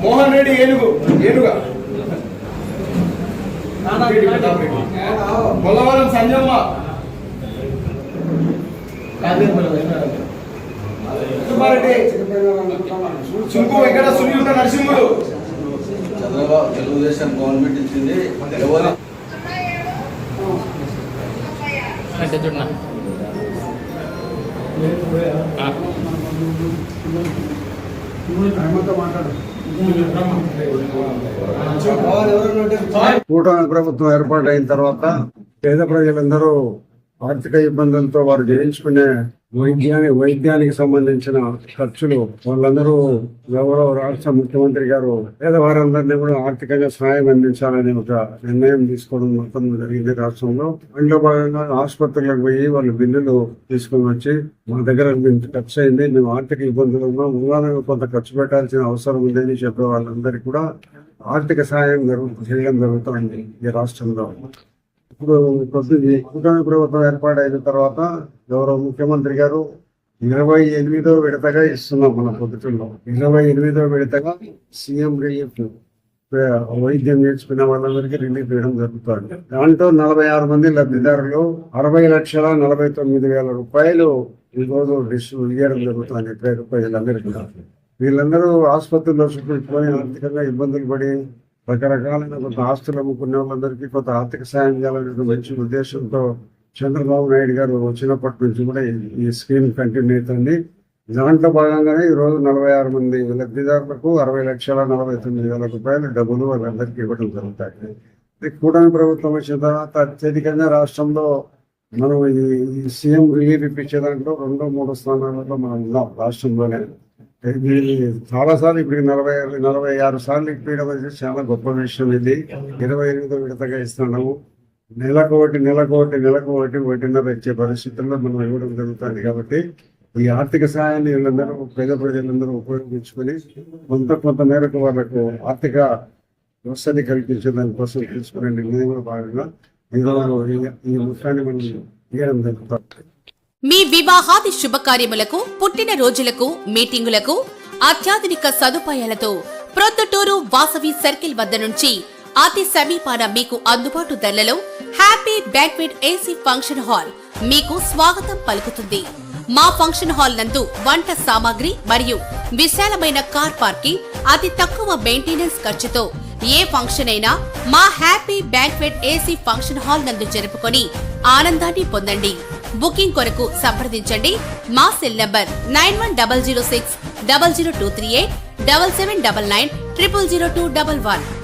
మోహన్ రెడ్డి ఏనుగా పొలవరం సంజమ్మ చుంకు వెంకట సునీత నరసింహుడు. Telugu Desam government ఇచ్చింది. కూటమి ప్రభుత్వం ఏర్పాటైన తర్వాత పేద ప్రజలందరూ ఆర్థిక ఇబ్బందులతో వారు జయించుకునే వైద్యానికి సంబంధించిన ఖర్చులు వాళ్ళందరూ గౌరవ రాష్ట్ర ముఖ్యమంత్రి గారు పేదవారందరినీ కూడా ఆర్థికంగా సహాయం అందించాలని ఒక నిర్ణయం తీసుకోవడం మొత్తం జరిగింది రాష్ట్రంలో. అందులో భాగంగా ఆసుపత్రులకు పోయి వాళ్ళు బిల్లులు తీసుకుని వచ్చి మా దగ్గర ఖర్చు అయింది, మేము ఆర్థిక ఇబ్బందులు ఉన్నాం, మూలంగా కొంత ఖర్చు పెట్టాల్సిన అవసరం ఉందని చెప్పే వాళ్ళందరికీ కూడా ఆర్థిక సహాయం చేయడం జరుగుతుంది ఈ రాష్ట్రంలో. ఇప్పుడు కూటమి ప్రభుత్వం ఏర్పాటైన తర్వాత గౌరవ ముఖ్యమంత్రి గారు 28వ విడతగా ఇస్తున్నాం. మన పొద్దుటలో 28వ విడతగా సీఎం రిలీఫ్ వైద్యం నేర్చుకున్న వాళ్ళందరికీ రిలీఫ్ ఇవ్వడం జరుగుతుంది. దాంట్లో 46 మంది లబ్ధిదారులు 60,49,000 రూపాయలు ఈరోజు ఇవ్వడం జరుగుతుంది. ప్రజలందరికీ వీళ్ళందరూ ఆసుపత్రుల్లో చూపించుకొని ఆర్థికంగా ఇబ్బందులు పడి రకరకాలైన కొంత ఆస్తులు అమ్ముకునే వాళ్ళందరికీ కొంత ఆర్థిక సాయం చేయాలనే మంచి ఉద్దేశంతో చంద్రబాబు నాయుడు గారు వచ్చినప్పటి నుంచి కూడా ఈ స్కీమ్ కంటిన్యూ అవుతుంది. దాంట్లో భాగంగానే ఈరోజు 46 మంది లబ్ధిదారులకు 60,49,000 రూపాయలు డబ్బులు వాళ్ళందరికీ ఇవ్వడం జరుగుతాయి. కూటమి ప్రభుత్వం వచ్చిన తర్వాత అత్యధికంగా రాష్ట్రంలో మనం ఈ సీఎం రిలీఫ్ ఇప్పించే దాంట్లో 2-3 స్థానాలలో మనం ఉన్నాం రాష్ట్రంలోనే. చాలా సార్లు ఇప్పుడు 46 సార్లు ఇప్పించడం అనేది చాలా గొప్ప విషయం. ఇది 28వ విడతగా ఇస్తున్నాము. నెలకు ఒకటిన్నర ఇచ్చే పరిస్థితుల్లో మనం ఇవ్వడం జరుగుతుంది. కాబట్టి ఈ ఆర్థిక సహాయాన్ని వీళ్ళందరూ పేద ప్రజలందరూ ఉపయోగించుకొని కొంత మేరకు వాళ్ళకు ఆర్థిక వసతి కల్పించే దానికోసం తీసుకునే నిర్ణయంలో భాగంగా ఈరోజు ఈ మొత్తాన్ని మనం ఇవ్వడం జరుగుతుంది. మీ వివాహాది శుభకార్యములకు, పుట్టిన రోజులకు, మీటింగులకు అత్యాధునిక సదుపాయాలతో ప్రొద్దుటూరు వాసవి సర్కిల్ వద్ద నుంచి అతి సమీపాన మీకు అందుబాటు ధరలలో happy banquet AC function hall మీకు స్వాగతం పలుకుతుంది. మా ఫంక్షన్ హాల్ నందు వంట సామాగ్రి మరియు విశాలమైన కార్ పార్కింగ్, అతి తక్కువ మెయింటెనెన్స్ ఖర్చుతో ఏ ఫంక్షన్ అయినా మా happy banquet AC function hall నందు జరుపుకొని ఆనందాన్ని పొందండి. బుకింగ్ కొరకు సంప్రదించండి. మా సెల్ నంబర్ 9100600238 7799 000211.